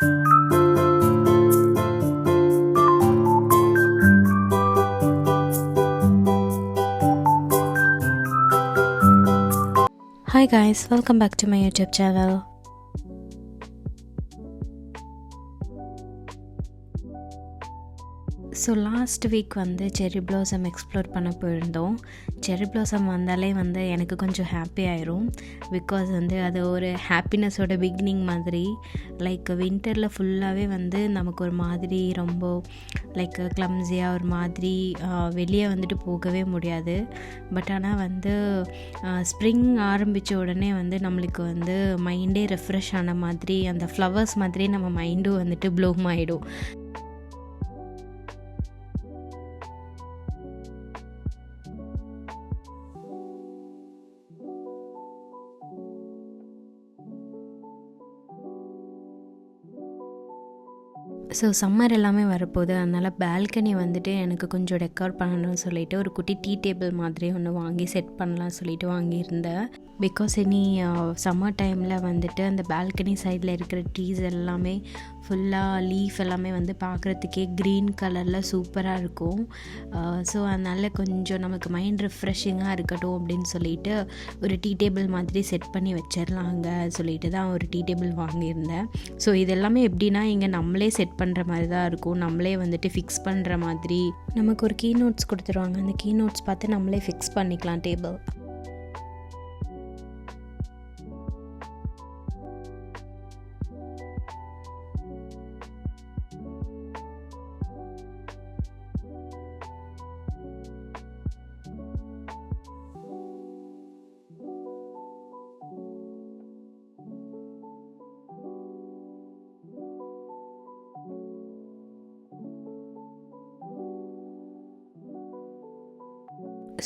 Hi guys, welcome back to my YouTube channel. So last week வந்து cherry blossom explore பண்ண போயிருந்தோம். Cherry blossom வந்தாலே வந்து எனக்கு கொஞ்சம் ஹாப்பி ஆயிரும். பிகாஸ் வந்து அது ஒரு ஹாப்பினஸோட பிகினிங் மாதிரி. லைக் வின்டரில் ஃபுல்லாகவே வந்து நமக்கு ஒரு மாதிரி ரொம்ப லைக் கிளம்ஸியாக ஒரு மாதிரி வெளியே வந்துட்டு போகவே முடியாது. பட் ஆனால் வந்து ஸ்ப்ரிங் ஆரம்பித்த உடனே வந்து நம்மளுக்கு வந்து மைண்டே ரெஃப்ரெஷ் ஆன மாதிரி, அந்த ஃப்ளவர்ஸ் மாதிரி நம்ம மைண்டும் வந்துட்டு ப்ளூம் ஆகிடும். ஸோ சம்மர் எல்லாமே வரப்போகுது. அதனால் பால்கனி வந்துட்டு எனக்கு கொஞ்சம் டெக்கர் பண்ணணும்னு சொல்லிவிட்டு ஒரு குட்டி டீ டேபிள் மாதிரி ஒன்று வாங்கி செட் பண்ணலான்னு சொல்லிட்டு வாங்கியிருந்தேன். பிகாஸ் இனி சம்மர் டைமில் வந்துட்டு அந்த பால்கனி சைடில் இருக்கிற ட்ரீஸ் எல்லாமே ஃபுல்லாக லீஃப் எல்லாமே வந்து பார்க்குறதுக்கே க்ரீன் கலரில் சூப்பராக இருக்கும். ஸோ அதனால் கொஞ்சம் நமக்கு மைண்ட் ரிஃப்ரெஷிங்காக இருக்கட்டும் அப்படின்னு சொல்லிட்டு ஒரு டீ டேபிள் மாதிரி செட் பண்ணி வச்சிடலாங்க சொல்லிட்டு தான் ஒரு டீ டேபிள் வாங்கியிருந்தேன். ஸோ இது எல்லாமே எப்படின்னா இங்கே நம்மளே செட் பண்ணுற மாதிரி தான் இருக்கும். நம்மளே வந்துட்டு ஃபிக்ஸ் பண்ணுற மாதிரி நமக்கு ஒரு கீ நோட்ஸ் கொடுத்துருவாங்க. அந்த கீ நோட்ஸ் பார்த்து நம்மளே ஃபிக்ஸ் பண்ணிக்கலாம் டேபிள்.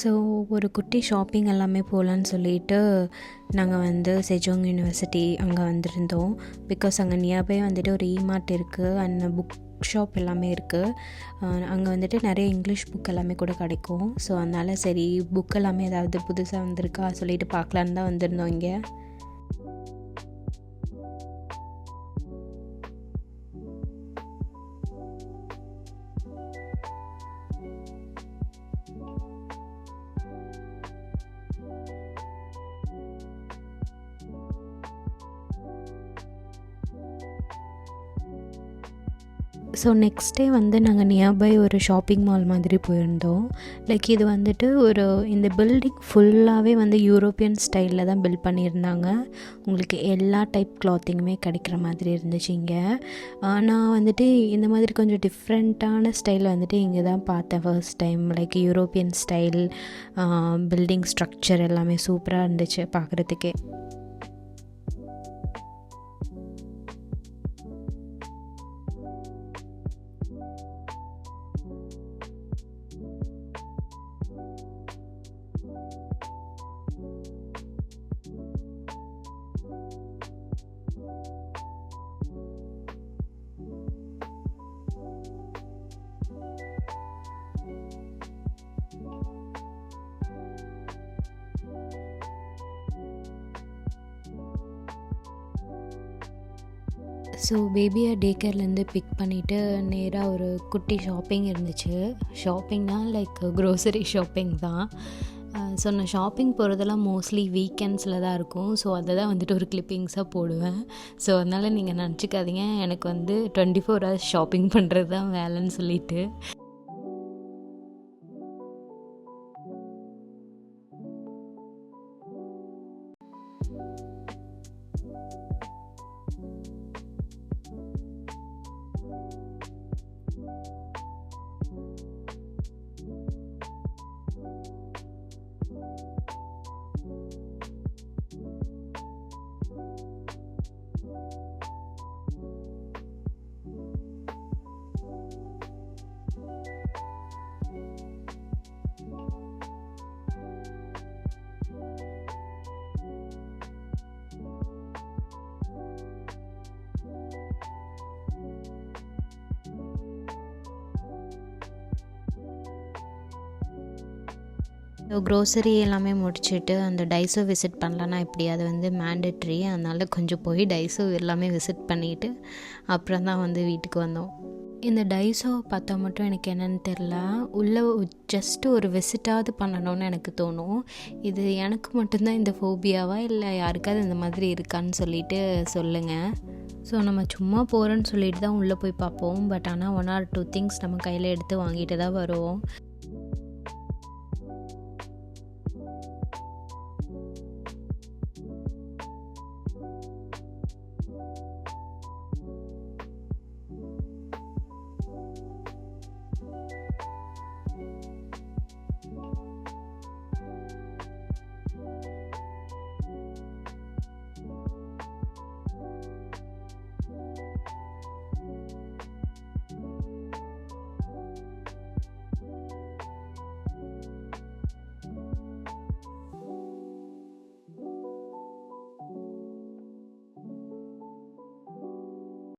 ஸோ ஒரு குட்டி ஷாப்பிங் எல்லாமே போகலான்னு சொல்லிட்டு நாங்கள் வந்து செஜோங் யூனிவர்சிட்டி அங்கே வந்திருந்தோம். பிகாஸ் அங்கே நியர்பை வந்துட்டு ஒரு இமார்ட் இருக்குது அண்ட் புக் ஷாப் எல்லாமே இருக்குது. அங்கே வந்துட்டு நிறைய இங்கிலீஷ் புக் எல்லாமே கூட கிடைக்கும். ஸோ அதனால் சரி புக் எல்லாமே ஏதாவது புதுசாக வந்திருக்கா சொல்லிட்டு பார்க்கலான்னு தான் வந்திருந்தோம் இங்கே. ஸோ நெக்ஸ்ட் டே வந்து நாங்கள் நியர்பை ஒரு ஷாப்பிங் மால் மாதிரி போயிருந்தோம். லைக் இது வந்துட்டு இந்த பில்டிங் ஃபுல்லாகவே வந்து யூரோப்பியன் ஸ்டைலில் தான் பில்ட் பண்ணியிருந்தாங்க. உங்களுக்கு எல்லா டைப் கிளாத்திங்குமே கிடைக்கிற மாதிரி இருந்துச்சு இங்கே. நான் வந்துட்டு இந்த மாதிரி கொஞ்சம் டிஃப்ரெண்ட்டான ஸ்டைல் வந்துட்டு இங்கே தான் பார்த்தேன் first time. Like European style building structure எல்லாமே சூப்பராக இருந்துச்சு பார்க்குறதுக்கே. ஸோ பேபியை டே கேர்லேருந்து பிக் பண்ணிவிட்டு நேராக ஒரு குட்டி ஷாப்பிங் இருந்துச்சு. ஷாப்பிங்னால் லைக் க்ரோசரி ஷாப்பிங் தான். ஸோ நான் ஷாப்பிங் போகிறதெல்லாம் மோஸ்ட்லி வீக்கெண்ட்ஸில் தான் இருக்கும். ஸோ அதை தான் வந்துட்டு ஒரு கிளிப்பிங்ஸாக போடுவேன். ஸோ அதனால் நீங்கள் நினச்சிக்காதீங்க எனக்கு வந்து 24 hours ஷாப்பிங் பண்ணுறது தான் வேலைன்னு சொல்லிட்டு. ஸோ க்ரோசரி எல்லாமே முடிச்சுட்டு அந்த டைஸோ விசிட் பண்ணலன்னா எப்படி, அது வந்து மேண்டட்ரி. அதனால் கொஞ்சம் போய் டைஸோ எல்லாமே விசிட் பண்ணிவிட்டு அப்புறம் தான் வந்து வீட்டுக்கு வந்தோம். இந்த டைஸோ பார்த்தா மட்டும் எனக்கு என்னென்னு தெரில, உள்ளே ஜஸ்ட்டு ஒரு விசிட்டாவது பண்ணணும்னு எனக்கு தோணும். இது எனக்கு மட்டும்தான் இந்த ஃபோபியாவா இல்லை யாருக்காவது இந்த மாதிரி இருக்கான்னு சொல்லிட்டு சொல்லுங்கள். ஸோ நம்ம சும்மா போகிறோன்னு சொல்லிட்டு தான் உள்ளே போய் பார்ப்போம். பட் ஆனால் 1 or 2 திங்ஸ் நம்ம கையில் எடுத்து வாங்கிட்டு தான் வருவோம்.